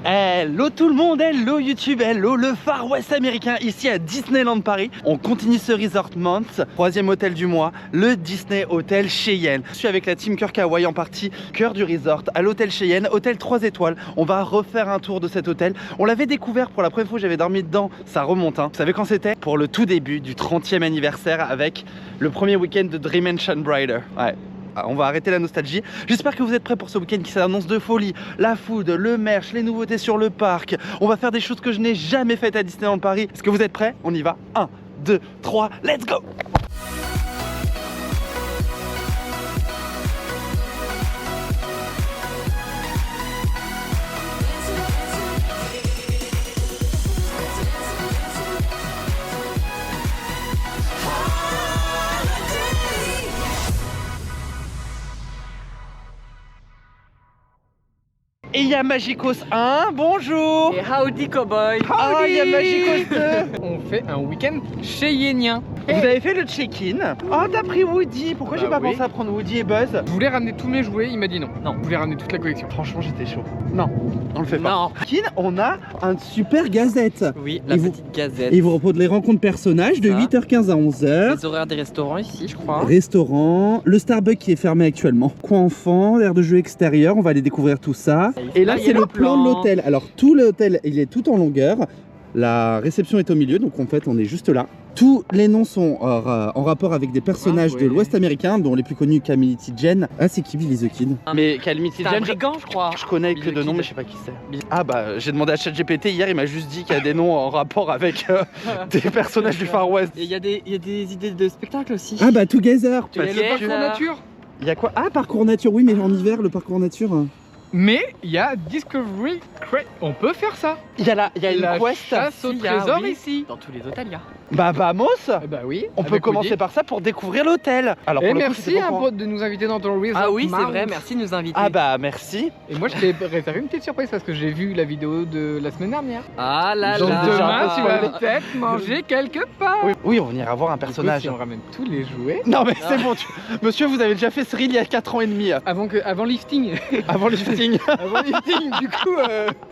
Hello tout le monde, hello YouTube, hello le Far West américain, ici à Disneyland Paris. On continue ce Resort Month, troisième hôtel du mois, le Disney Hotel Cheyenne. Je suis avec la team Cœur Kawaii en partie cœur du resort à l'hôtel Cheyenne, hôtel 3 étoiles. On va refaire un tour de cet hôtel. On l'avait découvert pour la première fois que j'avais dormi dedans, ça remonte hein. Vous savez quand c'était? Pour le tout début du 30e anniversaire avec le premier week-end de Dream Brighter. Ouais. On va arrêter la nostalgie. J'espère que vous êtes prêts pour ce week-end qui s'annonce de folie. La food, le merch, les nouveautés sur le parc. On va faire des choses que je n'ai jamais faites à Disneyland Paris. Est-ce que vous êtes prêts? On y va. 1, 2, 3, let's go! Et il y a Magicos 1, bonjour. Et howdy cowboy. Ah, il y a Magicos 2. On fait un week-end cheyenien. Vous avez fait le check-in. Oh, t'as pris Woody. Pourquoi j'ai pas oui. pensé à prendre Woody et Buzz? Je voulais ramener tous mes jouets, il m'a dit non. Non, je voulais ramener toute la collection. Franchement, j'étais chaud. Non, on le fait pas. Non. Check-in, on a un super gazette. Oui, la petite gazette. Il vous propose les rencontres personnages de Ça. 8h15 à 11h. Les horaires des restaurants ici, je crois. Restaurant, le Starbucks qui est fermé actuellement. Coin enfant, aire de jeu extérieur, on va aller découvrir tout ça. Et là, il y a c'est le le plan de l'hôtel. Alors, tout l'hôtel, il est tout en longueur. La réception est au milieu, donc en fait, on est juste là. Tous les noms sont en rapport avec des personnages de l'Ouest américain, dont les plus connus Calamity Jane. Ah, c'est qui Billy the Kid? Mais Calamity C'est un Jane, brigand, je crois. je connais que Billy the de nom, Kid. mais je sais pas qui c'est. Ah bah, j'ai demandé à ChatGPT hier, il m'a juste dit qu'il y a des noms en rapport avec des personnages du Far West. Et il y a des idées de spectacle aussi. Ah bah, Together. Il y a le parcours nature. Il y a quoi? Ah, parcours nature, oui, mais en hiver, le parcours nature. Mais il y a Discovery Crate. On peut faire ça. Il y a la La quest. chasse au Il y a, trésor oui. ici. Dans tous les hôtels, il y a. Bah vamos. Bah oui. On peut commencer par ça pour découvrir l'hôtel. Alors Et pour le coup, merci c'était à pas au courant. Bot de nous inviter dans ton resort. Ah oui, c'est Mount. vrai, merci de nous inviter. Ah bah merci. Et moi je t'ai réservé une petite surprise parce que j'ai vu la vidéo de la semaine dernière. Ah là Donc là. Demain tu vas spoilé. peut-être manger quelque part. Oui, on ira voir un Du coup, personnage. si on ramène tous les jouets. Non mais c'est bon, monsieur, vous avez déjà fait ce reel il y a 4 ans et demi. Avant lifting. Avant le lifting. Avant lifting, du coup.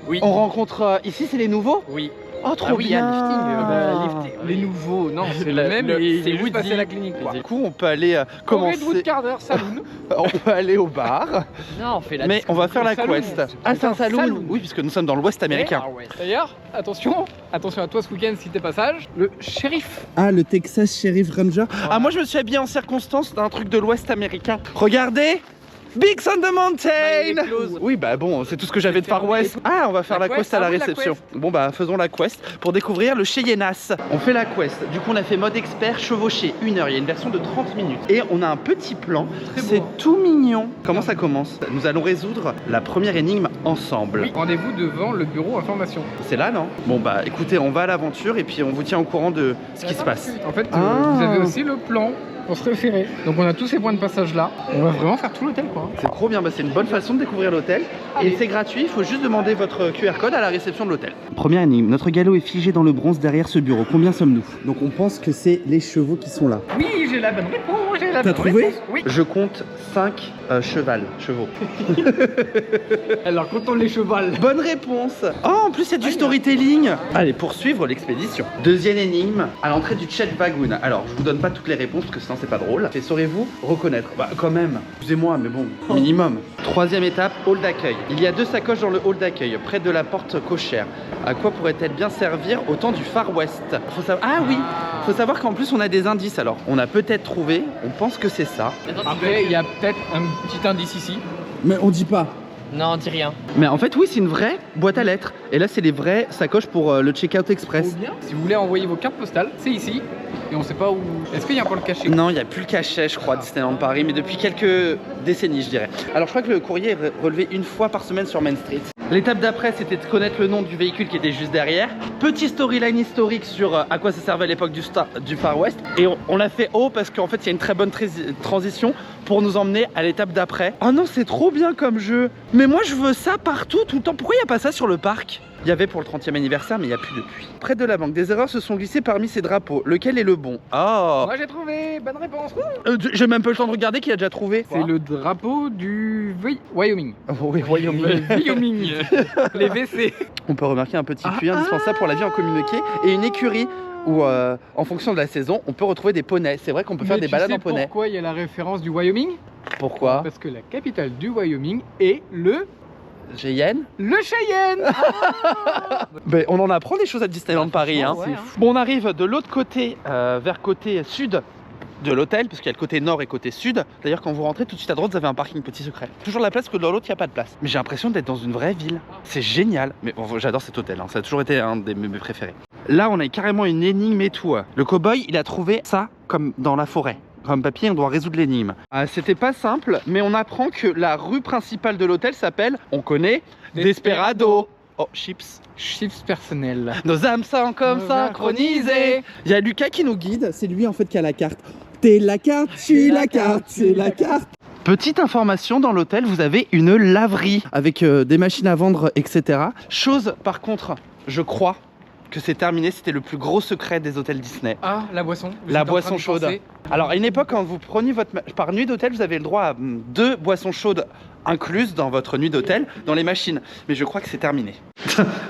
Oui. On rencontre ici, c'est les nouveaux. Oui. Oh trop Ah oui, il y a bien. le lifting, Les nouveaux, non, c'est Le- le même. le- et c'est il est juste Woody. passé à la clinique. Quoi. Du coup, on peut aller Commencer. commencer. Carter Saloon. On peut aller au bar, Non, on fait la mais on va faire la saloon. quest. Ah, c'est un saloon. Oui, puisque nous sommes dans l'Ouest américain. D'ailleurs, attention à toi ce week-end si t'es passage. Le shérif. Ah, le Texas Sheriff Ranger. Ah, moi je me suis habillé en circonstance d'un truc de l'Ouest américain. Regardez! Big on the Bah, il Mountain! est close. Oui, bah bon, c'est tout ce que j'avais de Far West. Ah, on va faire la La quest quest, à la ah oui, la réception. quest. Bon, bah faisons la quest pour découvrir le Cheyennas. On fait la quest. Du coup, on a fait mode expert chevauché 1 heure. Il y a une version de 30 minutes. Et on a un petit plan. Très beau, C'est hein. tout mignon. Comment ça commence? Nous allons résoudre la première énigme ensemble. Oui. Rendez-vous devant le bureau information. C'est là, non? Bon, bah écoutez, on va à l'aventure et puis on vous tient au courant de ce qui se passe. En fait, Ah. vous avez aussi le plan pour se référer. Donc on a tous ces points de passage là. On va vraiment faire tout l'hôtel quoi. C'est trop bien, bah, c'est une bonne façon de découvrir l'hôtel. Allez. Et c'est gratuit, il faut juste demander votre QR code à la réception de l'hôtel. Première énigme, notre galop est figé dans le bronze derrière ce bureau. Combien sommes-nous? Donc on pense que c'est les chevaux qui sont là. Oui, j'ai la bonne réponse. J'ai la T'as bonne trouvé? réponse. Oui. Je compte 5 chevaux. Alors comptons les chevals. Bonne réponse. Oh, en plus il y a du storytelling. Allez, poursuivre l'expédition. Deuxième énigme, à l'entrée du Chet Wagoon. Alors, je vous donne pas toutes les réponses parce que sinon c'est pas drôle. Et saurez-vous reconnaître? Bah quand même, excusez-moi, mais bon, minimum. Troisième étape, hall d'accueil. Il y a 2 sacoches dans le hall d'accueil, près de la porte cochère. À quoi pourrait-elle bien servir au temps du Far West? Ah oui, faut savoir qu'en plus on a des indices. Alors, on a peut-être trouvé, on pense que c'est ça. Après, il y a peut-être un petit indice ici. Mais on dit pas. Non, on dit rien. Mais en fait, oui, c'est une vraie boîte à lettres. Et là, c'est les vraies sacoches pour le Checkout Express. Ou bien, si vous voulez envoyer vos cartes postales, c'est ici. Et on sait pas où. Est-ce qu'il y a un point le caché? Non, il n'y a plus le cachet, je crois, à Disneyland Paris, mais depuis quelques décennies, je dirais. Alors, je crois que le courrier est relevé 1 fois par semaine sur Main Street. L'étape d'après, c'était de connaître le nom du véhicule qui était juste derrière. Petit storyline historique sur à quoi ça servait à l'époque du Far West. Et on l'a fait haut parce qu'en fait, il y a une très bonne transition pour nous emmener à l'étape d'après. Oh non, c'est trop bien comme jeu. Mais moi, je veux ça partout, tout le temps. Pourquoi il n'y a pas ça sur le parc? Il y avait pour le 30e anniversaire, mais il n'y a plus depuis. Près de la banque, des erreurs se sont glissées parmi ces drapeaux. Lequel est le bon? Oh, Moi j'ai trouvé, bonne réponse. j'ai même pas eu le temps de regarder qui a déjà trouvé. C'est le drapeau du Wyoming. Oh, oui, Wyoming. Wyoming. Les WC. On peut remarquer un petit puits indispensable pour la vie en communauté et une écurie où, en fonction de la saison, on peut retrouver des poneys. C'est vrai qu'on peut faire des balades en poney. Pourquoi il y a la référence du Wyoming? Pourquoi? Parce que la capitale du Wyoming est le Cheyenne? Cheyenne. Ben, on en apprend des choses à Disneyland Paris. Hein. ouais, hein. Bon, on arrive de l'autre côté, vers côté sud de l'hôtel, parce qu'il y a le côté nord et côté sud. D'ailleurs, quand vous rentrez tout de suite à droite, vous avez un parking petit secret. Toujours la place que dans l'autre, il n'y a pas de place. Mais j'ai l'impression d'être dans une vraie ville. C'est génial. Mais bon, j'adore cet hôtel, hein. Ça a toujours été un de mes préférés. Là, on a carrément une énigme et tout. Le cow-boy, il a trouvé ça comme dans la forêt. Comme papier, on doit résoudre l'énigme. C'était pas simple, mais on apprend que la rue principale de l'hôtel s'appelle, on connaît, Desperado. Oh, chips. Chiffres personnels. Nos âmes sont comme synchronisées. Il y a Lucas qui nous guide, c'est lui en fait qui a la carte. T'es la carte, je suis la carte, c'est la carte. Petite information, dans l'hôtel, vous avez une laverie avec des machines à vendre, etc. Chose, par contre, je crois que c'est terminé, c'était le plus gros secret des hôtels Disney. Ah, la boisson. La boisson chaude. Alors, à une époque, quand vous preniez par nuit d'hôtel, vous avez le droit à 2 boissons chaudes incluses dans votre nuit d'hôtel, dans les machines. Mais je crois que c'est terminé.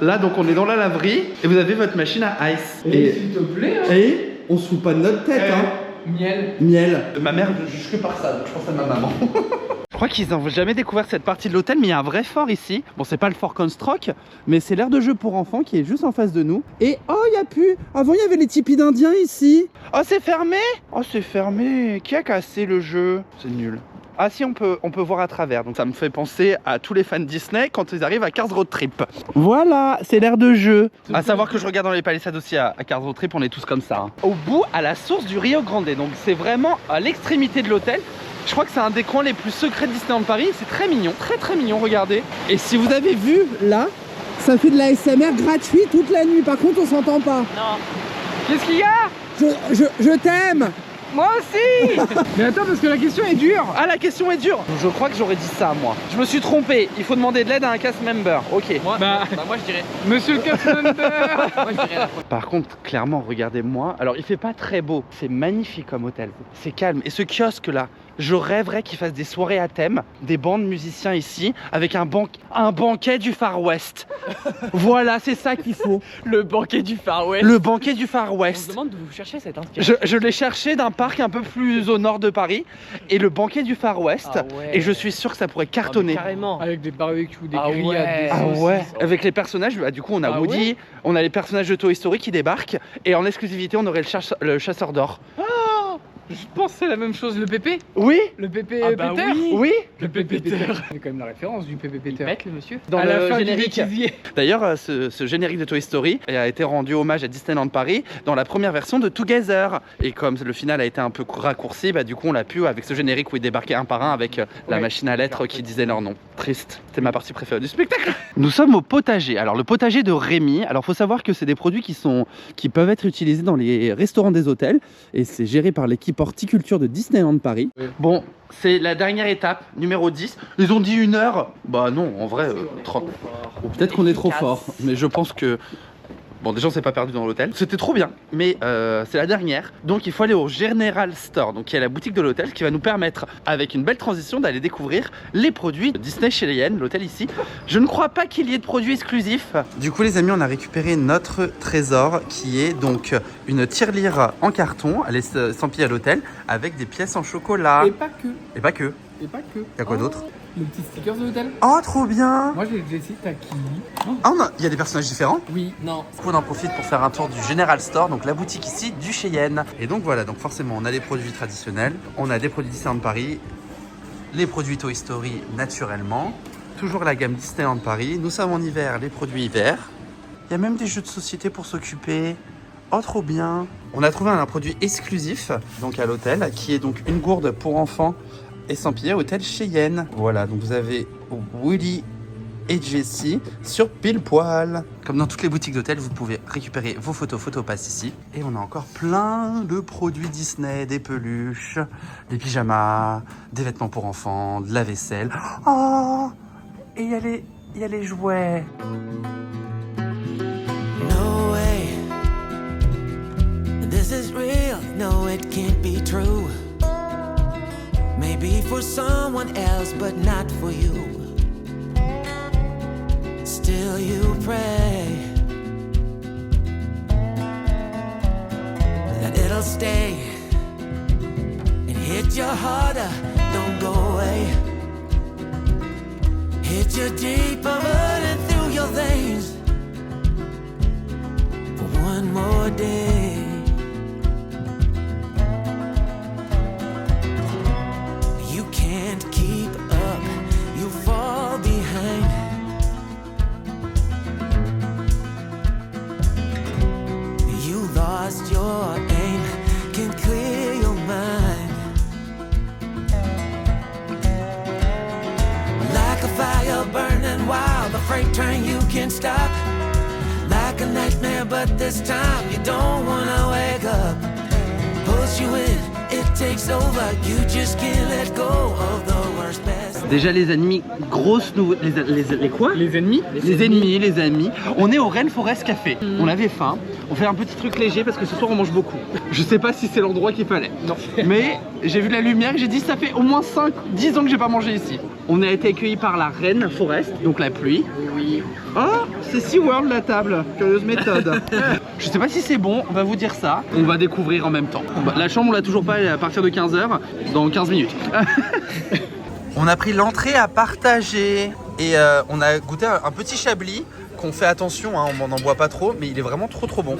Là, donc, on est dans la laverie et vous avez votre machine à ice. S'il te plaît. Et on se fout pas de notre tête, hein. Miel. Miel. Ma mère ne juge que par ça, donc je pense à ma maman. Je crois qu'ils n'ont jamais découvert cette partie de l'hôtel, mais il y a un vrai fort ici. Bon, c'est pas le fort Construct, mais c'est l'aire de jeu pour enfants qui est juste en face de nous. Et oh, il y a plus. Avant, il y avait les tipis d'indiens ici. Oh, c'est fermé. Oh, c'est fermé. Qui a cassé le jeu? C'est nul. Ah si, on peut voir à travers. Donc ça me fait penser à tous les fans Disney quand ils arrivent à Cars Road Trip. Voilà, c'est l'aire de jeu. À savoir que je regarde dans les palissades aussi à Cars Road Trip, on est tous comme ça. Hein. Au bout, à la source du Rio Grande. Donc c'est vraiment à l'extrémité de l'hôtel. Je crois que c'est un des coins les plus secrets de Disneyland Paris. C'est très mignon, très mignon, regardez. Et si vous avez vu, là, ça fait de la SMR gratuit toute la nuit. Par contre, on s'entend pas. Non. Qu'est-ce qu'il y a? Je t'aime. Moi aussi. Mais attends, parce que la question est dure. Ah, la question est dure. Je crois que j'aurais dit ça, moi. Je me suis trompé. Il faut demander de l'aide à un cast member. Ok. Moi, Bah, moi je dirais. Monsieur le cast member. Moi je dirais la première. Par contre, clairement, regardez-moi. Alors, il fait pas très beau. C'est magnifique comme hôtel. C'est calme. Et ce kiosque là, je rêverais qu'il fasse des soirées à thème, des bandes de musiciens ici, avec un banquet du Far West. Voilà, c'est ça qu'il faut. Le banquet du Far West. Le banquet du Far On se West. demande d'où vous cherchez cette inspiration. Je l'ai cherché d'un parc un peu plus au nord de Paris. Et le banquet du Far West. Ah ouais. Et je suis sûr que ça pourrait Ah, mais cartonner. carrément. Avec des barbecues, des Ah grillades, ouais. des Ah saucisses. ouais. Avec les personnages, bah, du coup on a Ah Woody, ouais. on a les personnages de Toy Story qui débarquent. Et en exclusivité, on aurait le chasseur d'or. Je pense que c'est la même chose, le pépé. Oui. Le pépé Ah bah Peter. oui. Oui. Le pépé Peter. C'est quand même la référence du pépé Il Peter. pète le monsieur. Dans à le la fin générique. du bêtisier. D'ailleurs, ce générique de Toy Story a été rendu hommage à Disneyland Paris dans la première version de Together. Et comme le final a été un peu raccourci, bah, du coup on l'a pu avec ce générique où ils débarquaient un par un avec la Ouais. machine à lettres qui disait leur nom. Triste. C'était ma partie préférée du spectacle. Nous sommes au potager. Alors le potager de Rémi. Alors faut savoir que c'est des produits qui peuvent être utilisés dans les restaurants des hôtels. Et c'est géré par l'équipe horticulture de Disneyland Paris. Ouais. Bon, c'est la dernière étape, numéro 10. Ils ont dit 1 heure. Bah non, en vrai, 30. Ou peut-être qu'on est trop Efficace. fort, mais je pense que... Bon, déjà on s'est pas perdu dans l'hôtel. C'était trop bien, mais c'est la dernière. Donc il faut aller au General Store, donc qui est la boutique de l'hôtel, qui va nous permettre, avec une belle transition, d'aller découvrir les produits de Disney chez Cheyenne, l'hôtel ici. Je ne crois pas qu'il y ait de produits exclusifs. Du coup les amis, on a récupéré notre trésor, qui est donc une tirelire en carton. Elle est estampillée à l'hôtel, avec des pièces en chocolat. Et pas que. Et pas que. Et pas que. Y a quoi Oh, d'autre? Le petit sticker de l'hôtel. Oh, trop bien! Moi j'ai Jessie, t'as qui? Ah, il y a des personnages différents. Oui. Non. Du coup, on en profite pour faire un tour du General Store, donc la boutique ici du Cheyenne. Et donc voilà, donc forcément on a les produits traditionnels, on a des produits Disneyland Paris, les produits Toy Story naturellement, toujours la gamme Disneyland Paris. Nous sommes en hiver, les produits hiver. Il y a même des jeux de société pour s'occuper. Oh, trop bien! On a trouvé un produit exclusif donc à l'hôtel, qui est donc une gourde pour enfants estampillée hôtel Cheyenne. Voilà, donc vous avez Woody et Jessie sur pile poil. Comme dans toutes les boutiques d'hôtel, vous pouvez récupérer vos photos Photopass ici. Et on a encore plein de produits Disney, des peluches, des pyjamas, des vêtements pour enfants, de la vaisselle. Oh, et il y a les jouets. No way, this is real. No, it can't be true. Maybe for someone else, but not for you. Still you pray that it'll stay and hit you harder, don't go away. Hit you deeper and through your veins for one more day. You can't keep up, you fall behind. You lost your aim, can't clear your mind. Like a fire burning wild, the freight train you can't stop. Like a nightmare, but this time you don't wanna wake up. Pulls you in, it takes over, you just can't let go of the worst best. Déjà les ennemis, grosse nouveauté. Les quoi? Les ennemis. Les ennemis, les amis. On est au Rainforest Café. On avait faim. On fait un petit truc léger parce que ce soir on mange beaucoup. Je sais pas si c'est l'endroit qu'il fallait. Non. Mais j'ai vu la lumière et j'ai dit ça fait au moins 5-10 ans que j'ai pas mangé ici. On a été accueillis par la Rainforest, donc la pluie. Oui. Oh, c'est SeaWorld la table. Curieuse méthode. Je sais pas si c'est bon, on va vous dire ça. On va découvrir en même temps. La chambre on l'a toujours pas, à partir de 15h, dans 15 minutes. On a pris l'entrée à partager et on a goûté un petit chablis qu'on fait attention, hein, on n'en boit pas trop, mais il est vraiment trop bon.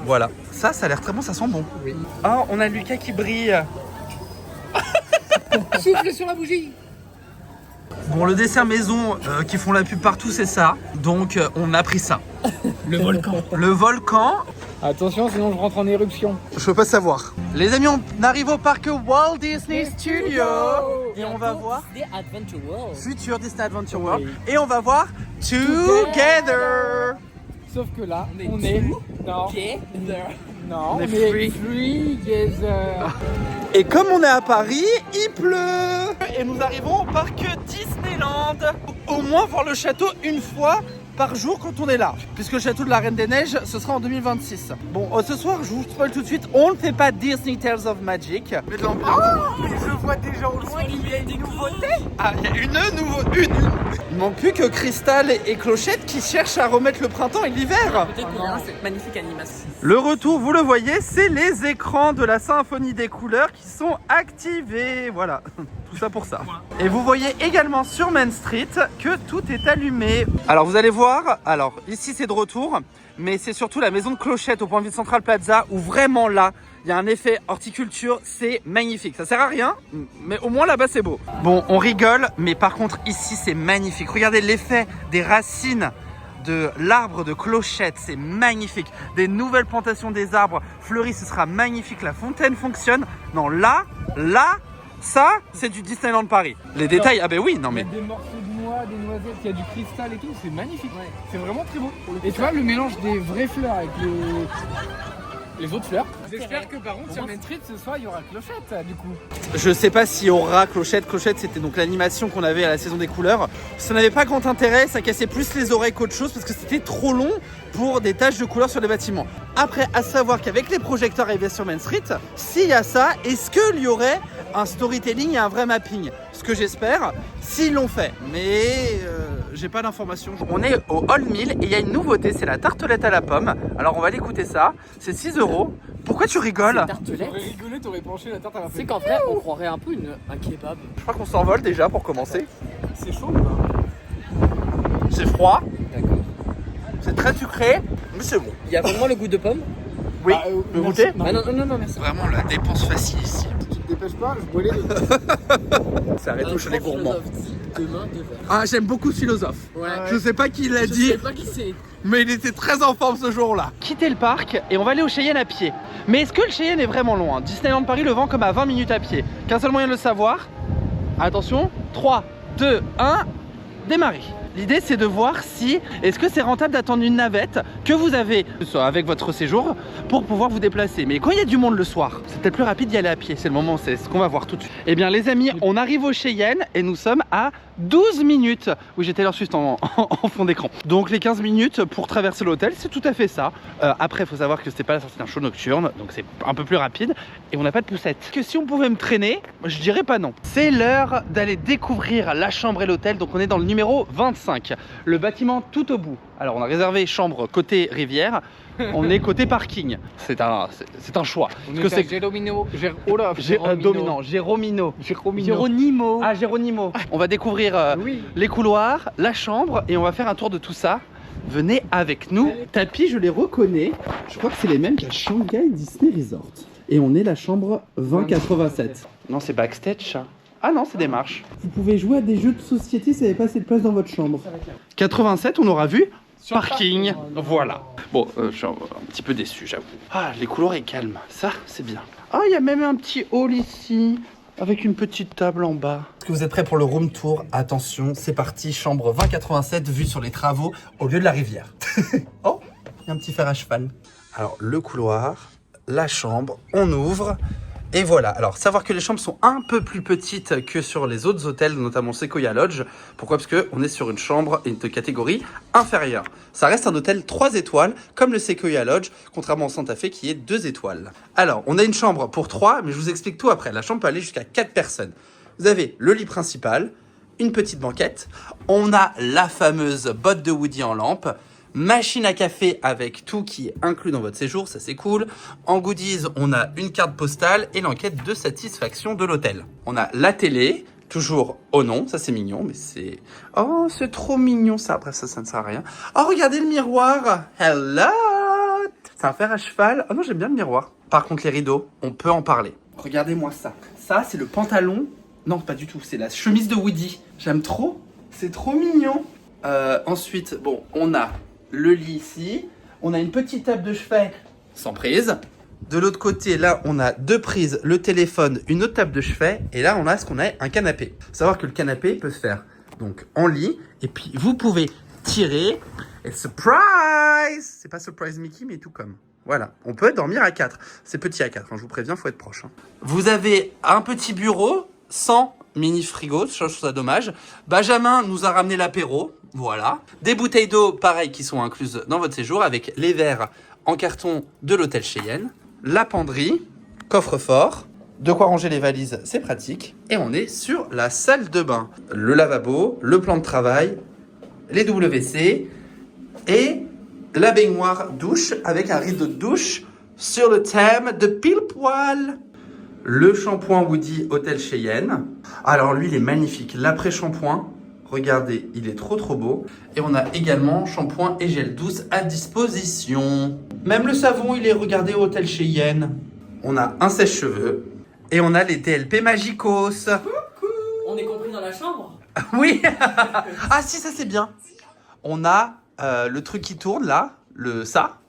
Voilà, ça a l'air très bon, ça sent bon. Oui. Oh, on a Lucas qui brille. Souffle sur la bougie. Bon, le dessert maison qui font la pub partout, c'est ça. Donc on a pris ça. Le volcan. Le volcan. Attention, sinon je rentre en éruption. Je peux pas savoir. Les amis, on arrive au parc Walt Disney Studio et on va voir Disney Adventure World. futur Disney Adventure World et on va voir Together. Sauf que là, on est... Non, non, On est free. Together. Et comme on est à Paris, il pleut. Et nous arrivons au parc Disneyland. Au moins voir le château une fois par jour quand on est là, puisque le château de la Reine des Neiges ce sera en 2026. Bon, ce soir je vous spoil tout de suite, on ne fait pas Disney Tales of Magic, mais de l'ambiance. Mais je vois déjà au loin qu'il y a des nouveautés. Ah, il y a une nouveauté. Il manque plus que Crystal et Clochette qui cherchent à remettre le printemps et l'hiver. Peut-être qu'il y a cette magnifique animation. Le retour, vous le voyez, c'est les écrans de la symphonie des couleurs qui sont activés. Voilà, tout ça pour ça. Et vous voyez également sur Main Street que tout est allumé. Alors vous allez voir, alors ici c'est de retour, mais c'est surtout la maison de Clochette au point de vue de Central Plaza où vraiment là, il y a un effet horticulture, c'est magnifique. Ça sert à rien, mais au moins là-bas c'est beau. Bon, on rigole, mais par contre ici c'est magnifique. Regardez l'effet des racines de l'arbre de Clochette, c'est magnifique. Des nouvelles plantations des arbres fleuris, ce sera magnifique. La fontaine fonctionne. Non, là, ça, c'est du Disneyland Paris. Les détails, ah ben oui, non mais... Il y a des morceaux de noix, des noisettes, il y a du cristal et tout, c'est magnifique. C'est vraiment très beau. Et tu vois, le mélange des vraies fleurs avec les autres fleurs. J'espère que par contre sur Main Street ce soir il y aura Clochette du coup. Je sais pas s'il y aura Clochette. Clochette, c'était donc l'animation qu'on avait à la saison des couleurs. Ça n'avait pas grand intérêt, ça cassait plus les oreilles qu'autre chose parce que c'était trop long pour des taches de couleurs sur les bâtiments. Après, à savoir qu'avec les projecteurs arrivés sur Main Street, s'il y a ça, est-ce qu'il y aurait un storytelling et un vrai mapping? Ce que j'espère, s'ils l'ont fait. Mais j'ai pas d'informations. On est au All Mill et il y a une nouveauté, c'est la tartelette à la pomme. Alors on va aller goûter ça. C'est 6 €. Pourquoi tu rigoles? Tartelette. T'aurais rigolé, t'aurais penché la tarte à la C'est pomme. qu'en vrai, on croirait un peu un kebab. Je crois qu'on s'envole déjà pour commencer. C'est chaud ou pas? C'est froid, D'accord. c'est très sucré, mais c'est bon. Il y a vraiment le goût de pomme. Oui, Bah, le merci. goûter. Non. Ah non, merci. Vraiment la dépense facile ici. Tu te dépêches pas, je bois les deux. C'est arrêté chez les gourmands. Demain, 2h. Ah, j'aime beaucoup ce philosophe. Ouais. Je sais pas qui l'a Je dit, sais pas qui c'est. mais il était très en forme ce jour-là. Quitter le parc et on va aller au Cheyenne à pied. Mais est-ce que le Cheyenne est vraiment loin? Disneyland Paris le vend comme à 20 minutes à pied. Qu'un seul moyen de le savoir. Attention, 3, 2, 1, démarrer. l'idée c'est de voir si est-ce que c'est rentable d'attendre une navette que vous avez avec votre séjour pour pouvoir vous déplacer. Mais quand il y a du monde le soir, c'est peut-être plus rapide d'y aller à pied. C'est le moment, c'est ce qu'on va voir tout de suite. Eh bien les amis, on arrive au Cheyenne et nous sommes à 12 minutes. Oui, j'étais leur juste en fond d'écran. Donc les 15 minutes pour traverser l'hôtel, c'est tout à fait ça. Après, il faut savoir que c'était pas la sortie d'un show nocturne, donc c'est un peu plus rapide et on n'a pas de poussette. Que si on pouvait me traîner, je dirais pas non. C'est l'heure d'aller découvrir la chambre et l'hôtel. Donc on est dans le numéro 25, le bâtiment tout au bout. Alors on a réservé chambre côté rivière. On est côté parking. C'est un choix. On Parce que est à Géromino. Géromino. Géronimo. Ah, Géronimo. On va découvrir Oui. les couloirs, la chambre et on va faire un tour de tout ça. Venez avec nous. Tapis, je les reconnais. Je crois que c'est les mêmes qu'à Shanghai Disney Resort. Et on est la chambre 2087. Non, c'est backstage ça. Ah non, c'est des marches. Vous pouvez jouer à des jeux de société si vous n'avez pas assez de place dans votre chambre. 87, on aura vu. Parking, voilà. Bon, je suis un petit peu déçu, j'avoue. Ah, les couloirs est calme, ça, c'est bien. Ah, il y a même un petit hall ici, avec une petite table en bas. Est-ce que vous êtes prêts pour le room tour? Attention, c'est parti, chambre 2087, vue sur les travaux au lieu de la rivière. Oh, il y a un petit fer à cheval. Alors, le couloir, la chambre, on ouvre. Et voilà, alors savoir que les chambres sont un peu plus petites que sur les autres hôtels, notamment Sequoia Lodge. Pourquoi? Parce qu'on est sur une chambre de catégorie inférieure. Ça reste un hôtel 3 étoiles, comme le Sequoia Lodge, contrairement au Santa Fe qui est 2 étoiles. Alors, on a une chambre pour 3, mais je vous explique tout après. La chambre peut aller jusqu'à 4 personnes. Vous avez le lit principal, une petite banquette, on a la fameuse botte de Woody en lampe, machine à café avec tout qui est inclus dans votre séjour, ça c'est cool. En goodies, on a une carte postale et l'enquête de satisfaction de l'hôtel. On a la télé, toujours au non, ça c'est mignon, mais c'est... Oh, c'est trop mignon ça, après ça ne sert à rien. Oh, regardez le miroir. Hello. C'est un fer à cheval. Oh non, j'aime bien le miroir. Par contre, les rideaux, on peut en parler. Regardez-moi ça. Ça, c'est le pantalon. Non, pas du tout, c'est la chemise de Woody. J'aime trop, c'est trop mignon. Ensuite, bon, on a le lit ici, on a une petite table de chevet sans prise. De l'autre côté, là, on a 2 prises, le téléphone, une autre table de chevet. Et là, on a ce qu'on a, un canapé. Faut savoir que le canapé peut se faire donc en lit. Et puis, vous pouvez tirer. Et surprise! C'est pas surprise Mickey, mais tout comme. Voilà, on peut dormir à 4. C'est petit à 4, hein, je vous préviens, faut être proche. Hein. Vous avez un petit bureau sans mini frigo, je trouve ça dommage. Benjamin nous a ramené l'apéro, voilà. Des bouteilles d'eau, pareil, qui sont incluses dans votre séjour, avec les verres en carton de l'hôtel Cheyenne, la penderie, coffre-fort, de quoi ranger les valises, c'est pratique. Et on est sur la salle de bain. Le lavabo, le plan de travail, les WC et la baignoire douche avec un rideau de douche sur le thème de pile poil. Le shampoing Woody Hôtel Cheyenne. Alors lui, il est magnifique. L'après-shampoing, regardez, il est trop beau. Et on a également shampoing et gel douce à disposition. Même le savon, il est regardé au Hôtel Cheyenne. On a un sèche-cheveux. Et on a les DLP Magicos. On est compris dans la chambre? Oui. Ah si, ça c'est bien. On a le truc qui tourne là,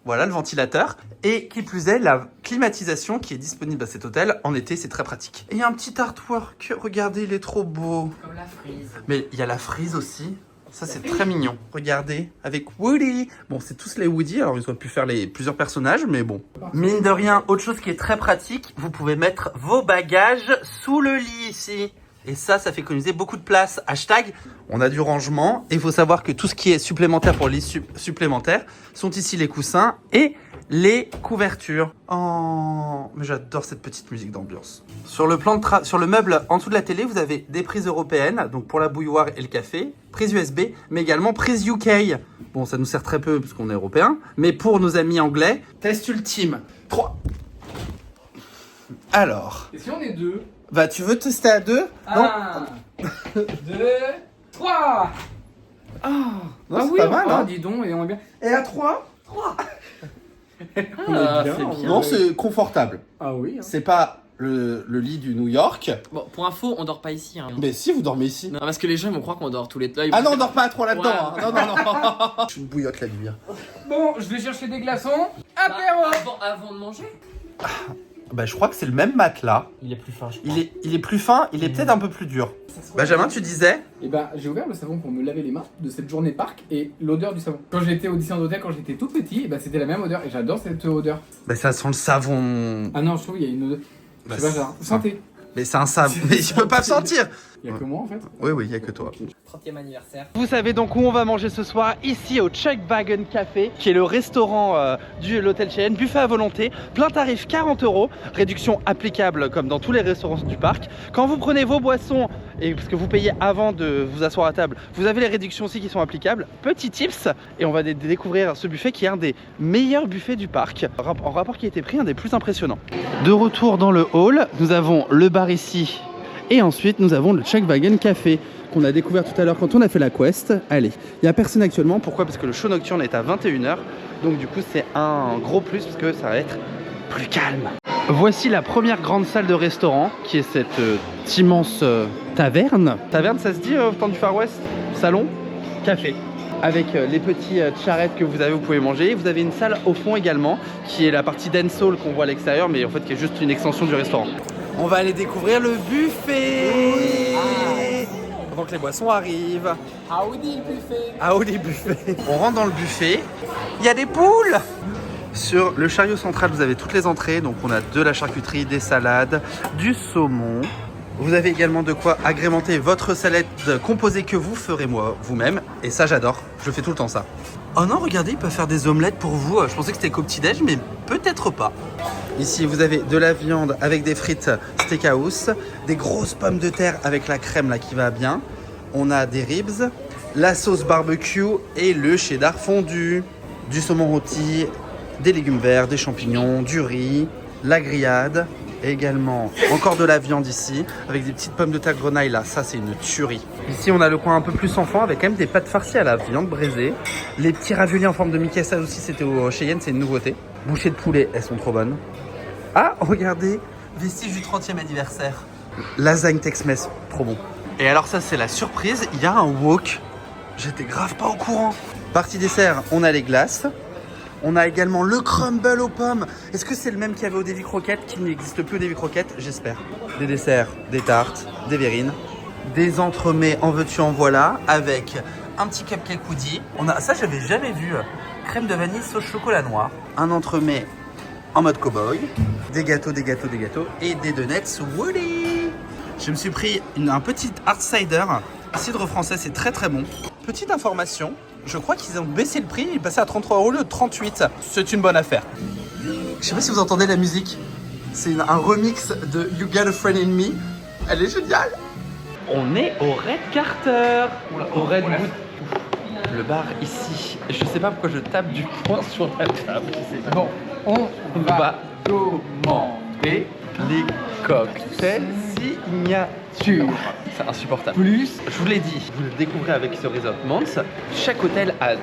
voilà le ventilateur. Et qui plus est, la climatisation qui est disponible à cet hôtel en été, c'est très pratique. Et il y a un petit artwork, regardez, il est trop beau. Comme la frise. Mais il y a la frise aussi. Ça c'est très mignon. Regardez, avec Woody. Bon, c'est tous les Woody, alors ils auraient pu faire plusieurs personnages, mais bon. Mine de rien, autre chose qui est très pratique, vous pouvez mettre vos bagages sous le lit ici. Et ça fait économiser beaucoup de place. Hashtag, on a du rangement. Et il faut savoir que tout ce qui est supplémentaire pour le lit supplémentaire sont ici les coussins et les couvertures. Oh, mais j'adore cette petite musique d'ambiance. Sur le meuble en dessous de la télé, vous avez des prises européennes, donc pour la bouilloire et le café, prise USB, mais également prise UK. Bon, ça nous sert très peu parce qu'on est européen, mais pour nos amis anglais, test ultime. 3. Alors. Et si on est 2? Bah, tu veux tester à 2? 1, 2, 3. Ah, Ah c'est oui, pas mal, hein. dis donc, et on est bien. Et à 3? Ah, c'est bien. Non, c'est confortable. Ah oui. C'est pas le lit du New York. Bon, pour info, on dort pas ici. Hein. Mais si, vous dormez ici. Non, parce que les gens ils vont croire qu'on dort tous les deux. Ah non, on dort pas trop là-dedans. Ouais. Hein. Non. Je suis une bouillotte la lumière. Bon, je vais chercher des glaçons. Bah, Apéro. avant de manger. Bah je crois que c'est le même matelas. Il est plus fin, je Il est plus fin, il est peut-être un peu plus dur. Benjamin, tu disais? Et bah j'ai ouvert le savon pour me laver les mains de cette journée parc et l'odeur du savon. Quand j'étais au Disneyland Hotel, quand j'étais tout petit, et bah c'était la même odeur et j'adore cette odeur. Bah ça sent le savon. Ah non, je trouve qu'il y a une odeur. Bah, Je sais pas, genre, sentez. Mais c'est un savon. Mais je peux pas le sentir. Il y a que moi en fait. Oui, il y a que toi. 30e anniversaire. Vous savez donc où on va manger ce soir, ici au Chuck Wagon Café, qui est le restaurant de l'hôtel Cheyenne, buffet à volonté, plein tarif 40 €, réduction applicable comme dans tous les restaurants du parc. Quand vous prenez vos boissons, et parce que vous payez avant de vous asseoir à table, vous avez les réductions aussi qui sont applicables. Petit tips, et on va découvrir ce buffet qui est un des meilleurs buffets du parc, en rapport qui a été pris, un des plus impressionnants. De retour dans le hall, nous avons le bar ici. Et ensuite, nous avons le Chuck Wagon Café qu'on a découvert tout à l'heure quand on a fait la quest. Allez, il n'y a personne actuellement. Pourquoi? Parce que le show nocturne est à 21 h. Donc du coup, c'est un gros plus parce que ça va être plus calme. Voici la première grande salle de restaurant qui est cette immense taverne. Taverne, ça se dit au temps du Far West? Salon? Café. Avec les petits charrettes que vous pouvez manger. Vous avez une salle au fond également qui est la partie dancehall qu'on voit à l'extérieur mais en fait qui est juste une extension du restaurant. On va aller découvrir le buffet avant que les boissons arrivent. Howdy buffet. Howdy buffet. On rentre dans le buffet. Il y a des poules. Sur le chariot central, vous avez toutes les entrées. Donc on a de la charcuterie, des salades, du saumon. Vous avez également de quoi agrémenter votre salade composée que vous ferez vous-même. Et ça, j'adore. Je fais tout le temps ça. Oh non, regardez, ils peuvent faire des omelettes pour vous. Je pensais que c'était qu'au petit-déj, mais peut-être pas. Ici, vous avez de la viande avec des frites steakhouse, des grosses pommes de terre avec la crème là qui va bien. On a des ribs, la sauce barbecue et le cheddar fondu. Du saumon rôti, des légumes verts, des champignons, du riz, la grillade. Et également encore de la viande ici avec des petites pommes de terre grenaille là, ça c'est une tuerie. Ici on a le coin un peu plus enfant avec quand même des pâtes farcies à la viande braisée. Les petits raviolis en forme de Mickey, ça aussi c'était au Cheyenne, c'est une nouveauté. Bouchées de poulet, elles sont trop bonnes. Ah regardez, vestige du 30e anniversaire. Lasagne Tex-Mex, trop bon. Et alors ça c'est la surprise, il y a un wok. J'étais grave pas au courant. Partie dessert, on a les glaces. On a également le crumble aux pommes. Est-ce que c'est le même qu'il y avait au Davy Croquette, qui n'existe plus au Davy Croquette? J'espère. Des desserts, des tartes, des verrines, des entremets en veux-tu en voilà, avec un petit cupcake woody. On a ça, j'avais jamais vu. Crème de vanille sauce chocolat noir. Un entremets en mode cow-boy. Des gâteaux, des gâteaux, des gâteaux. Et des donuts Woody. Je me suis pris un petit hard cider. Cidre français, c'est très très bon. Petite information. Je crois qu'ils ont baissé le prix, il est passé à 33 € au lieu de 38. C'est une bonne affaire. Je sais pas si vous entendez la musique. C'est un remix de You Got a Friend in Me. Elle est géniale. On est au Red Carter. Au Red Wood. Le bar ici. Je sais pas pourquoi je tape du poing sur la table. Bon, on va commander les cocktails signature. C'est insupportable. plus. Je vous l'ai dit, vous le découvrez avec ce Resort Months. Chaque hôtel a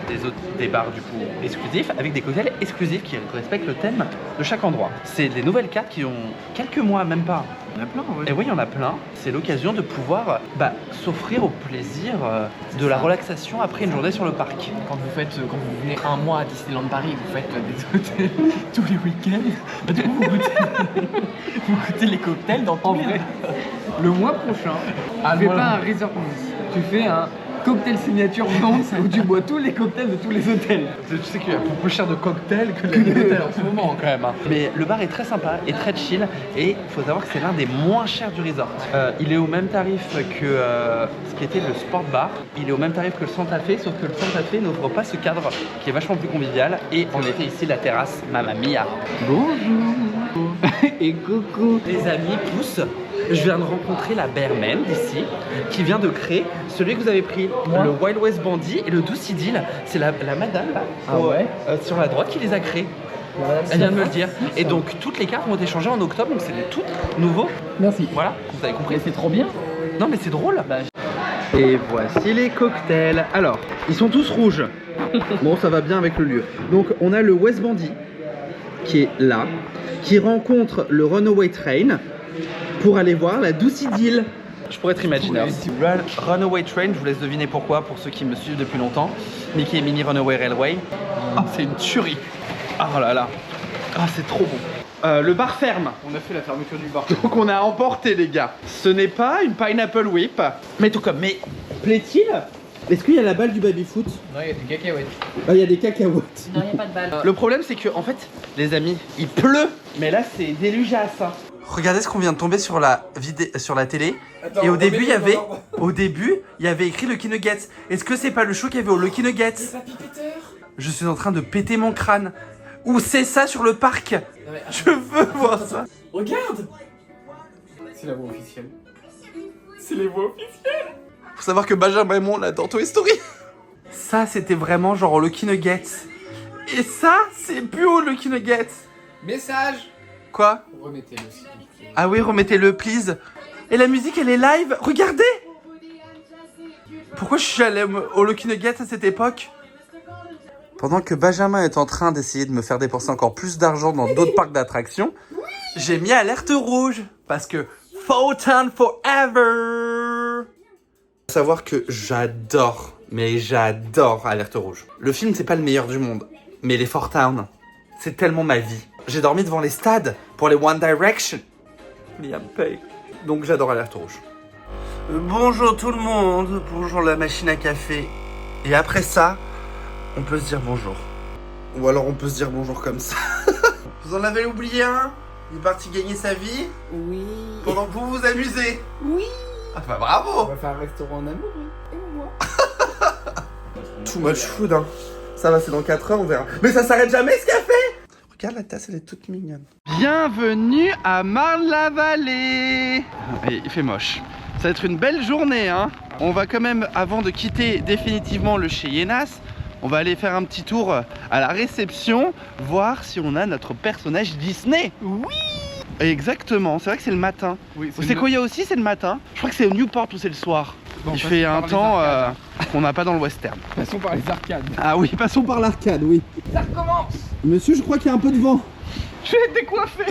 des bars du coup exclusifs avec des cocktails exclusifs qui respectent le thème de chaque endroit. C'est des nouvelles cartes qui ont quelques mois, même pas. Il y en a plein, ouais. Et oui, il y en a plein. C'est l'occasion de pouvoir s'offrir au plaisir de la relaxation après une journée sur le parc. Quand vous venez un mois à Disneyland Paris, vous faites des hôtels tous les week-ends. Bah, du coup, vous goûtez les cocktails dans tous les... Le mois prochain, tu fais pas un Resort Months, tu fais un cocktail signature Months où tu bois tous les cocktails de tous les hôtels. Tu sais qu'il y a plus cher de cocktails que les hôtels en ce moment quand même. Mais le bar est très sympa et très chill et il faut savoir que c'est l'un des moins chers du resort. Il est au même tarif que ce qui était le Sport Bar. Il est au même tarif que le Santa Fe, sauf que le Santa Fe n'offre pas ce cadre qui est vachement plus convivial. Et en effet ici la terrasse Mamma Mia. Bonjour et coucou. Les amis, pousse. Je viens de rencontrer la Bearman d'ici, qui vient de créer celui que vous avez pris, le Wild West Bandit et le Douce Idylle. C'est la madame là, sur la droite qui les a créés. Elle vient de me le dire. Et donc toutes les cartes ont été changées en octobre, donc c'est des tout nouveaux. Merci. Voilà, vous avez compris. C'est trop bien. Non mais c'est drôle. Et voici les cocktails. Alors, ils sont tous rouges. Bon, ça va bien avec le lieu. Donc on a le West Bandit qui est là, qui rencontre le Runaway Train pour aller voir la Douce Idylle. Je pourrais être imaginaire. Runaway Train, je vous laisse deviner pourquoi, pour ceux qui me suivent depuis longtemps. Mickey et Minnie Runaway Railway. Ah, c'est une tuerie. Ah là là. Ah, c'est trop bon. le bar ferme. On a fait la fermeture du bar. Donc on a emporté les gars. Ce n'est pas une pineapple whip. Mais tout comme, mais plaît-il? Est-ce qu'il y a la balle du baby-foot? Non, il y a des cacahuètes. Ah, il y a des cacahuètes. Non, il n'y a pas de balle. Le problème c'est que en fait, les amis, il pleut. Mais là c'est délugeasse. Hein. Regardez ce qu'on vient de tomber sur la télé. Attends, et au début, il y avait écrit Lucky Nuggets. Est-ce que c'est pas le show qu'il y avait au Lucky Nuggets? Je suis en train de péter mon crâne. Où c'est ça sur le parc? Je veux voir ça. Regarde. C'est la voix officielle. C'est les voix officielles. Faut savoir que Benjamin et moi on adore Toy Story. Ça c'était vraiment genre au Lucky Nuggets. Et ça c'est plus au Lucky Nuggets. Message. Quoi? Remettez-le aussi. Ah oui, remettez-le please. Et la musique elle est live. Regardez. Pourquoi je suis allé au Lucky Nuggets à cette époque? Pendant que Benjamin est en train d'essayer de me faire dépenser encore plus d'argent dans d'autres parcs d'attractions, j'ai mis alerte rouge. Parce que Photon Forever. Savoir que j'adore, mais j'adore Alerte Rouge. Le film c'est pas le meilleur du monde, mais les Four Towns, c'est tellement ma vie. J'ai dormi devant les stades pour les One Direction. Liam Payne. Donc j'adore Alerte Rouge. Bonjour tout le monde, bonjour la machine à café. Et après ça, on peut se dire bonjour. Ou alors on peut se dire bonjour comme ça. Vous en avez oublié un? Il est parti gagner sa vie? Oui. Pendant que vous vous amusez? Oui. Ah bah bravo! On va faire un restaurant en amour. Et moi. Too much food, hein. Ça va, c'est dans 4 heures, on verra. Mais ça s'arrête jamais ce café! Regarde la tasse, elle est toute mignonne. Bienvenue à Marne-la-Vallée! Et il fait moche. Ça va être une belle journée, hein. On va quand même, avant de quitter définitivement le chez Yenas, on va aller faire un petit tour à la réception, voir si on a notre personnage Disney. Oui! Exactement, c'est vrai que c'est le matin. Oui, C'est quoi il y a aussi, c'est le matin. Je crois que c'est au Newport où c'est le soir. Bon, il fait un par les temps arcades. qu'on n'a pas dans le western. Passons par les arcades. Ah oui, passons par l'arcade, oui. Ça recommence. Monsieur, je crois qu'il y a un peu de vent. Je vais être décoiffé.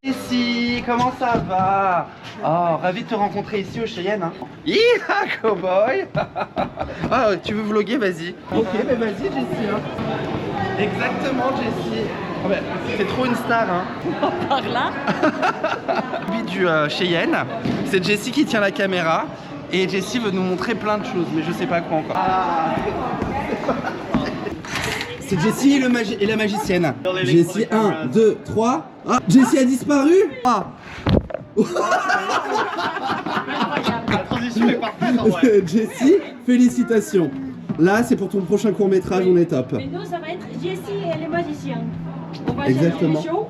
Ici, comment ça va? Oh, ravi de te rencontrer ici au Cheyenne. Hein. Yeeha, cowboy. Ah, tu veux vlogger, vas-y. Ok, mais vas-y, Jessie. Hein. Exactement, Jessie. Oh, bah, c'est trop une star, hein. Par là. Du Cheyenne, c'est Jessie qui tient la caméra. Et Jessie veut nous montrer plein de choses, mais je sais pas quoi encore. Ah. C'est Jessie et la magicienne. Jessie 1, 2, 3. Ah, Jessie a disparu. Ah. La transition est parfaite en vrai. Jessie, félicitations. Là, c'est pour ton prochain court-métrage, on est top. Mais nous, ça va être Jessie et les magiciens. On va Exactement. chercher le show.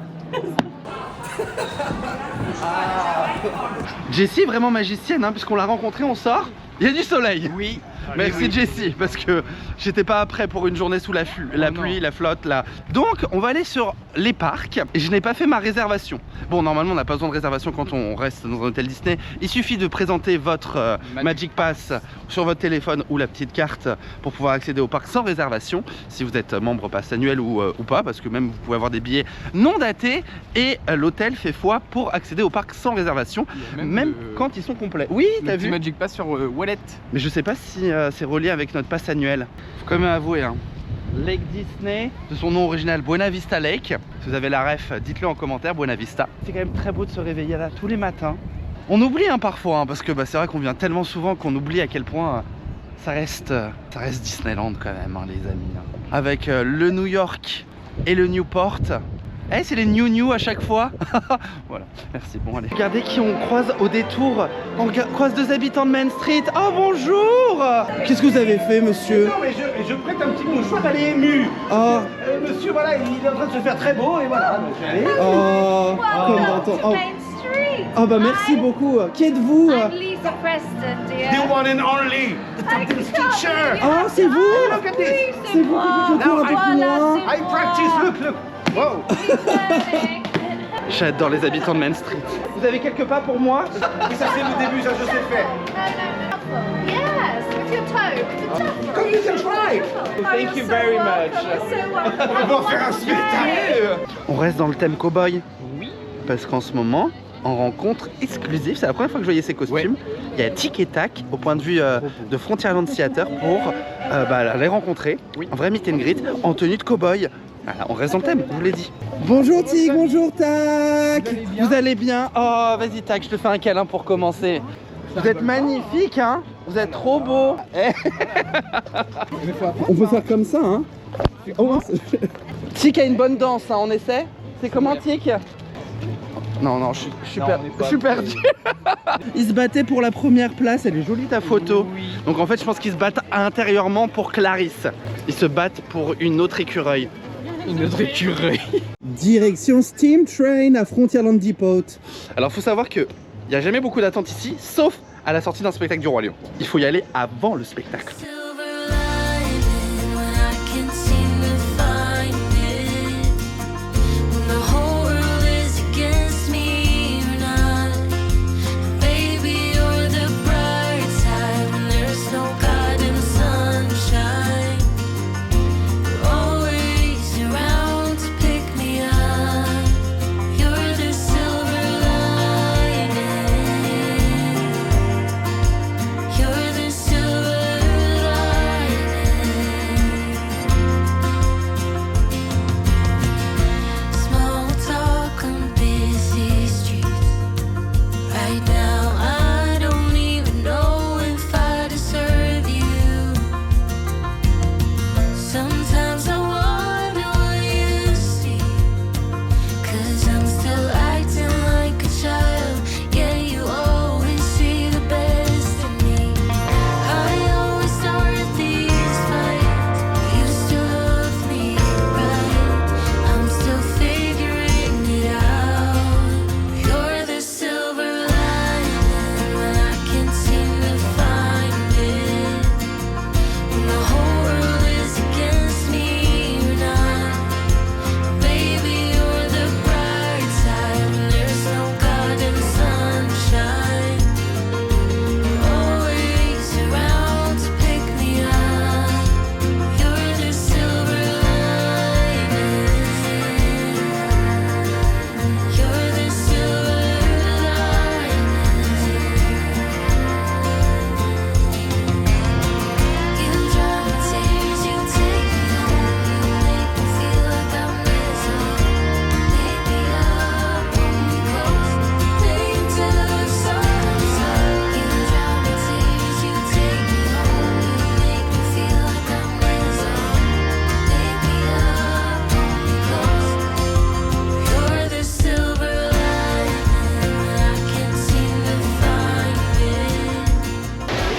Jessie est vraiment magicienne, hein, puisqu'on l'a rencontrée, on sort. Il y a du soleil. Oui. Merci Jessie, parce que j'étais pas prêt pour une journée sous la pluie, la flotte, là. Donc, on va aller sur les parcs. Et je n'ai pas fait ma réservation. Bon, normalement, on n'a pas besoin de réservation quand on reste dans un hôtel Disney. Il suffit de présenter votre Magic Pass sur votre téléphone ou la petite carte pour pouvoir accéder au parc sans réservation, si vous êtes membre pass annuel ou pas, parce que même vous pouvez avoir des billets non datés. Et l'hôtel fait foi pour accéder au parc sans réservation, même quand ils sont complets. Oui, t'as vu? Magic Pass sur Wallet. Mais je sais pas si c'est relié avec notre pass annuel. Faut quand même avouer, hein. Lake Disney, de son nom original Buena Vista Lake. Si vous avez la ref, dites-le en commentaire, Buena Vista. C'est quand même très beau de se réveiller là tous les matins. On oublie hein, parfois, hein, parce que c'est vrai qu'on vient tellement souvent qu'on oublie à quel point ça reste Disneyland quand même, hein, les amis. Hein. Avec le New York et le Newport. Eh, c'est les new à chaque fois. Voilà, merci, bon allez. Regardez qui on croise au détour. On croise deux habitants de Main Street. Oh bonjour. Qu'est-ce que vous avez fait, monsieur? Non mais je prête un petit mouchoir, elle est émue. Oh, Monsieur, voilà, il est en train de se faire très beau et voilà. Donc, allez. oh, comme dans ton... Oh. Oh bah merci beaucoup. Qui êtes-vous? I'm Lisa Preston, dear. The one and only, the dance teacher. Oh, c'est vous? Look at this. C'est vous qui faites le cours avec moi? I practice, look. Wow. J'adore les habitants de Main Street. Vous avez quelques pas pour moi? Et ça c'est le début, ça je sais faire. No. Yes, with your toe, with the toe. Come you can try. Thank you very much. On va faire un spectacle. On reste dans le thème cowboy. Oui. Parce qu'en ce moment, en rencontre exclusive, c'est la première fois que je voyais ces costumes. Ouais. Il y a Tic et Tac au point de vue de Frontierland Theater pour les rencontrer. Oui. Un vrai meet and greet en tenue de cowboy. Voilà, on reste dans le thème, je vous l'ai dit. Bonjour Tig, bonjour Tac. Vous allez bien? Oh, vas-y Tac, je te fais un câlin pour commencer. Vous êtes magnifique, hein? Vous êtes trop beau. On peut faire comme ça, hein? Oh, Tic a une bonne danse, hein, on essaie? C'est comment Tic? Non, je suis perdu. Ils se battaient pour la première place, elle est jolie ta photo. Donc en fait je pense qu'ils se battent intérieurement pour Clarisse. Ils se battent pour une autre écureuil. Une autre écureuil. Direction Steam Train à Frontierland Depot. Alors faut savoir que il n'y a jamais beaucoup d'attente ici, sauf à la sortie d'un spectacle du Roi Lion. Il faut y aller avant le spectacle.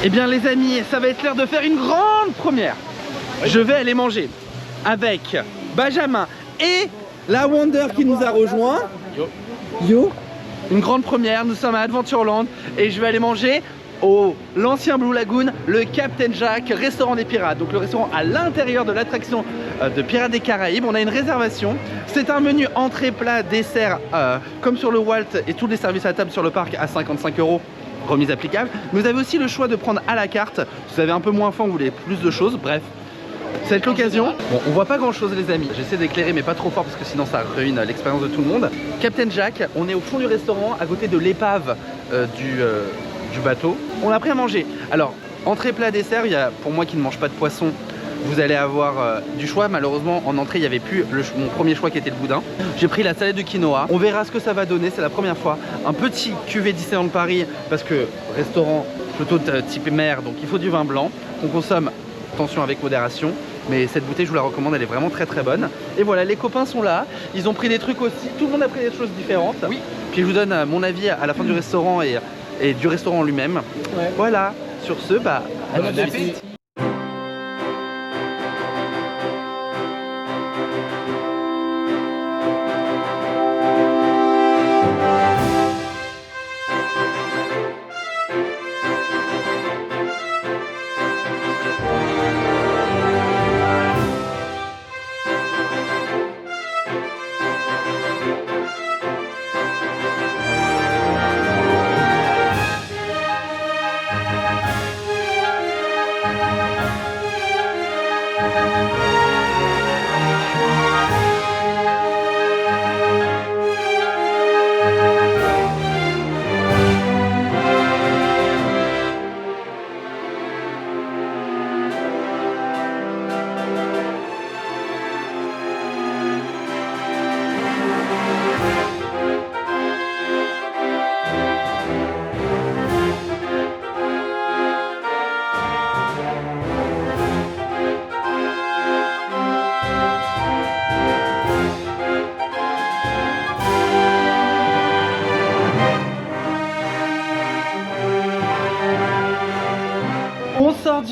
Eh bien les amis, ça va être l'heure de faire une grande première. Je vais aller manger avec Benjamin et la Wonder qui nous a rejoint. Yo. Une grande première, nous sommes à Adventureland et je vais aller manger au l'ancien Blue Lagoon, le Captain Jack, restaurant des pirates. Donc le restaurant à l'intérieur de l'attraction de Pirates des Caraïbes. On a une réservation. C'est un menu entrée, plat, dessert comme sur le Walt et tous les services à table sur le parc à 55 €. Remise applicable. Vous avez aussi le choix de prendre à la carte. Si vous avez un peu moins faim, vous voulez plus de choses. Bref, ça va être l'occasion. Bon, on voit pas grand chose les amis. J'essaie d'éclairer mais pas trop fort parce que sinon ça ruine l'expérience de tout le monde. Captain Jack, on est au fond du restaurant à côté de l'épave du bateau. On a pris à manger. Alors, entrée, plat, dessert, il y a, pour moi qui ne mange pas de poisson, vous allez avoir du choix. Malheureusement en entrée il n'y avait plus mon premier choix qui était le boudin. J'ai pris la salade de quinoa. On verra ce que ça va donner, c'est la première fois. Un petit cuvée Disneyland Paris parce que restaurant plutôt type mer, donc il faut du vin blanc. On consomme, attention, avec modération. Mais cette bouteille je vous la recommande, elle est vraiment très très bonne. Et voilà, les copains sont là, ils ont pris des trucs aussi, tout le monde a pris des choses différentes. Oui. Puis je vous donne mon avis à la fin du restaurant et du restaurant lui-même. Ouais. Voilà, sur ce, bah, à tout de suite.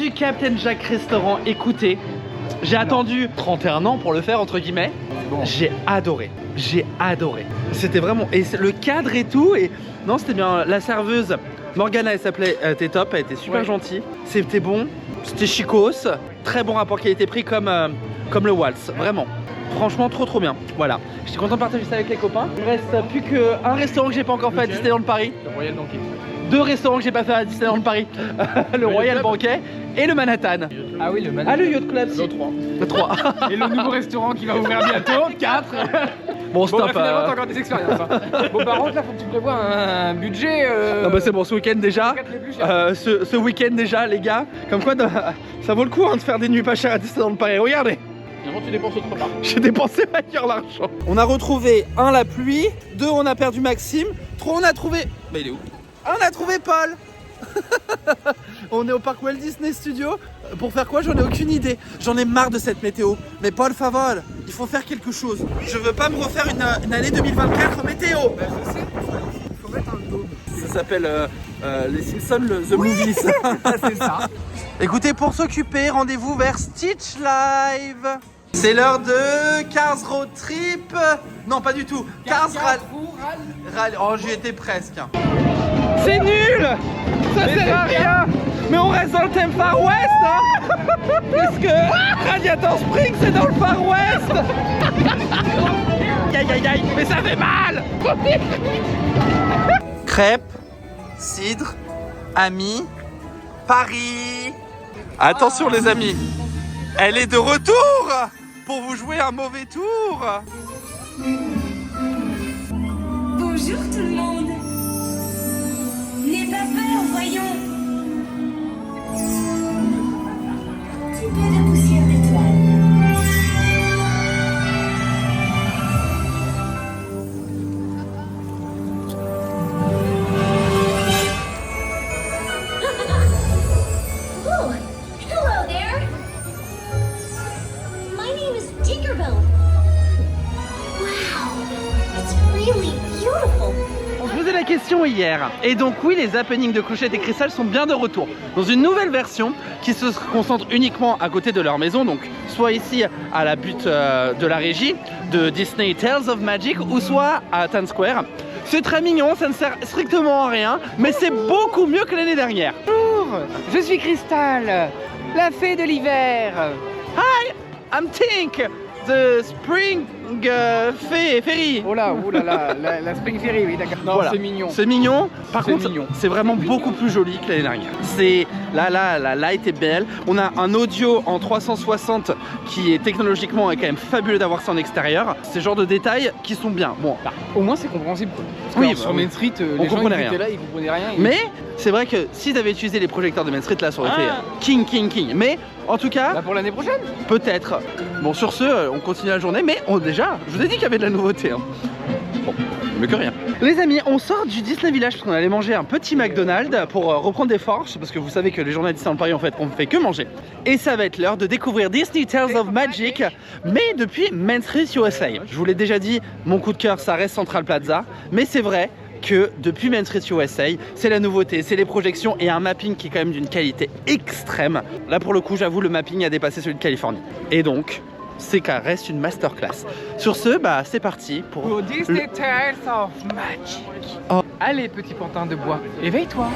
du Captain Jack Restaurant. Écoutez, j'ai attendu 31 ans pour le faire entre guillemets. J'ai adoré. J'ai adoré. C'était vraiment... Et le cadre et tout. Et non, c'était bien. La serveuse, Morgana, elle s'appelait, elle était top. Elle était super gentille. C'était bon. C'était chicos. Très bon rapport qualité-prix comme le Waltz. Vraiment. Franchement, trop bien. Voilà. J'étais content de partager ça avec les copains. Il me reste plus qu'un restaurant que j'ai pas encore fait à Disneyland Paris. Le Royal Banquet. 2 restaurants que j'ai pas fait à Disneyland Paris. Le Royal Banquet et le Manhattan. Ah oui, le Manhattan. Ah, le Yacht Club. Le 3. 3. Et le nouveau restaurant qui va ouvrir bientôt, 4. Bon, Bon, stop. bah, finalement, t'as encore des expériences. Hein. Bon, par contre, là, faut que tu prévois un budget. Non, bah c'est bon, ce week-end déjà. Les plus chers. Ce week-end déjà, les gars. Comme quoi, ça vaut le coup hein, de faire des nuits pas chères à Disneyland Paris. Regardez. Finalement, tu dépenses autre part. J'ai dépensé ailleurs l'argent. On a retrouvé 1 la pluie, 2 on a perdu Maxime, 3 on a trouvé... Bah il est où? 1 on a trouvé Paul. On est au parc Walt Disney Studio. Pour faire quoi? J'en ai aucune idée. J'en ai marre de cette météo. Mais Paul favor, il faut faire quelque chose. Je veux pas me refaire une année 2024 météo. Bah, je sais. Il faut mettre un dôme. Ça s'appelle les Simpsons, The Movies. C'est ça. Écoutez, pour s'occuper, rendez-vous vers Stitch Live. C'est l'heure de Cars Road Trip. Non, pas du tout. Cars Rally. Oh, j'y étais presque. C'est nul. Ça sert à rien. Mais on reste dans le thème Far West, hein. Puisque Radiator Springs, c'est dans le Far West. Aïe, aïe, aïe, mais ça fait mal. Crêpes, cidre, amis, Paris. Attention les amis, elle est de retour pour vous jouer un mauvais tour. Bonjour tout le monde. N'aie pas peur, voyons. Un petit peu de poussière d'étoile. Oh, hello there. My name is Tinkerbell. Wow, it's really beautiful. On se posait la question hier. Et donc oui, les happenings de Clochette et Cristal sont bien de retour. Dans une nouvelle version qui se concentre uniquement à côté de leur maison. Donc soit ici à la butte de la régie de Disney Tales of Magic ou soit à Times Square. C'est très mignon, ça ne sert strictement à rien. Mais c'est beaucoup mieux que l'année dernière. Bonjour, je suis Cristal, la fée de l'hiver. Hi, I'm Tink, the Spring Fairy. Oh là la Spring Fairy, oui, d'accord. Non, Voilà. c'est mignon. C'est mignon. Par C'est contre, mignon. c'est vraiment beaucoup plus joli que l'année dernière. C'est là, la light est belle. On a un audio en 360 qui est technologiquement quand même fabuleux d'avoir ça en extérieur. C'est le genre de détails qui sont bien. Bon, Bah, au moins, c'est compréhensible. Parce Oui, que bah, sur oui. Main Street, On les gens comprenait ils rien. étaient là, ils comprenaient rien. mais c'est vrai que s'ils avaient utilisé les projecteurs de Main Street, là, ça aurait été king. Mais en tout cas, Là, pour l'année prochaine. peut-être. Bon, sur ce, on continue la journée, mais déjà, je vous ai dit qu'il y avait de la nouveauté. Hein. Bon, mieux que rien. Les amis, on sort du Disney Village parce qu'on allait manger un petit McDonald's pour reprendre des forces, parce que vous savez que les journées à Disneyland Paris, en fait, on ne fait que manger. Et ça va être l'heure de découvrir Disney Tales of Magic, mais depuis Main Street USA. Je vous l'ai déjà dit, mon coup de cœur, ça reste Central Plaza, mais c'est vrai que depuis Main Street USA, c'est la nouveauté, c'est les projections et un mapping qui est quand même d'une qualité extrême. Là pour le coup, j'avoue, le mapping a dépassé celui de Californie. Et donc, c'est qu'à reste une masterclass. Sur ce, bah c'est parti pour Disney Tales of Magic. Oh. Allez, petit pantin de bois, éveille-toi.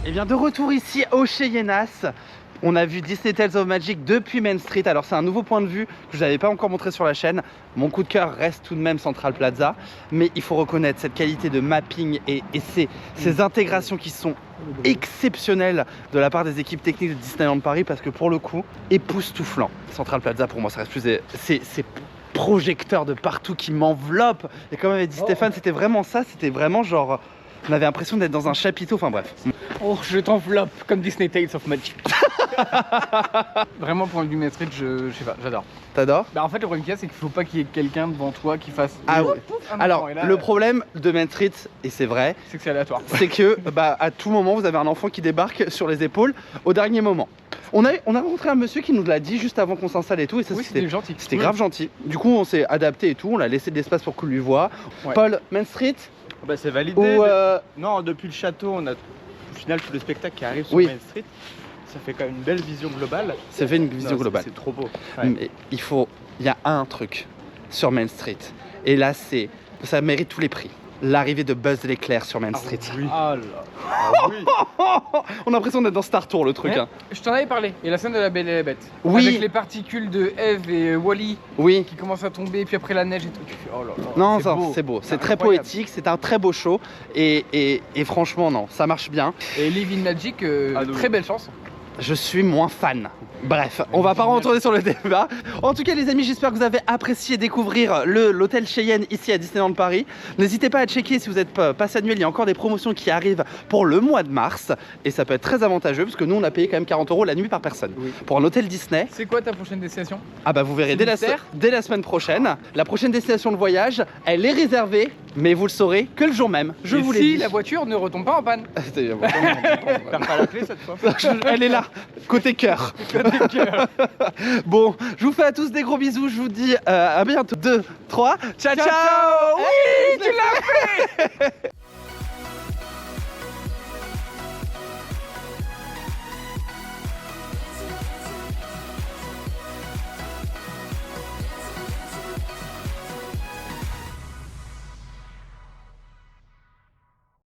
Et bien de retour ici au Cheyennas, on a vu Disney Tales of Magic depuis Main Street. Alors c'est un nouveau point de vue que je n'avais pas encore montré sur la chaîne. Mon coup de cœur reste tout de même Central Plaza, mais il faut reconnaître cette qualité de mapping et ces intégrations qui sont exceptionnelles de la part des équipes techniques de Disneyland Paris, parce que pour le coup, époustouflant. Central Plaza pour moi ça reste plus c'est projecteurs de partout qui m'enveloppent. Et comme avait dit Stéphane, c'était vraiment ça, c'était vraiment genre... On avait l'impression d'être dans un chapiteau, enfin bref. Oh, je t'enveloppe comme Disney Tales of Magic. Vraiment, pour du Main Street, je sais pas, j'adore. T'adores? Bah en fait, le problème qu'il y a, c'est qu'il faut pas qu'il y ait quelqu'un devant toi qui fasse... Ah ouais. un Alors, enfant, et là, le problème de Main Street, et c'est vrai, c'est que c'est aléatoire. c'est que bah, à tout moment, vous avez un enfant qui débarque sur les épaules au dernier moment. On a rencontré un monsieur qui nous l'a dit juste avant qu'on s'installe et tout, et ça Oui, c'était gentil. C'était grave gentil. Du coup, on s'est adapté et tout, on l'a laissé de l'espace pour qu'on lui voit. Ouais. Paul, Main Street Bah, c'est validé. ou Non, depuis le château, on a au final tout le spectacle qui arrive sur Oui. Main Street. Ça fait quand même une belle vision globale. ça fait une vision Non, globale. C'est trop beau. Ouais. Mais il y a un truc sur Main Street, et là ça mérite tous les prix. L'arrivée de Buzz l'éclair sur Main Street. Oui. Ah là. Ah oui. On a l'impression d'être dans Star Tour le truc. Ouais. Hein. Je t'en avais parlé, et la scène de la Belle et la Bête. Oui. Avec les particules de Eve et Wally Oui. qui commencent à tomber, puis après la neige et tout. Tu fais, oh là là. Non, beau. c'est beau, c'est très incroyable. poétique, c'est un très beau show et franchement non, ça marche bien. Et Live in Magic, très belle chance. Je suis moins fan. Bref, on va pas retourner sur le débat. En tout cas les amis, j'espère que vous avez apprécié découvrir l'hôtel Cheyenne ici à Disneyland Paris. N'hésitez pas à checker si vous êtes pass annuel, il y a encore des promotions qui arrivent pour le mois de mars. Et ça peut être très avantageux parce que nous on a payé quand même 40 € la nuit par personne. Oui. Pour un hôtel Disney. C'est quoi ta prochaine destination? Ah bah vous verrez C'est mystère dès la semaine prochaine. La prochaine destination de voyage, elle est réservée, mais vous le saurez que le jour même. Je Et vous l'ai si dit. la voiture ne retombe pas en panne. T'as pas la clé cette fois? Elle est là, côté cœur. Bon, je vous fais à tous des gros bisous. Je vous dis à bientôt. 2, 3, ciao ciao. Oui, tu l'as fait.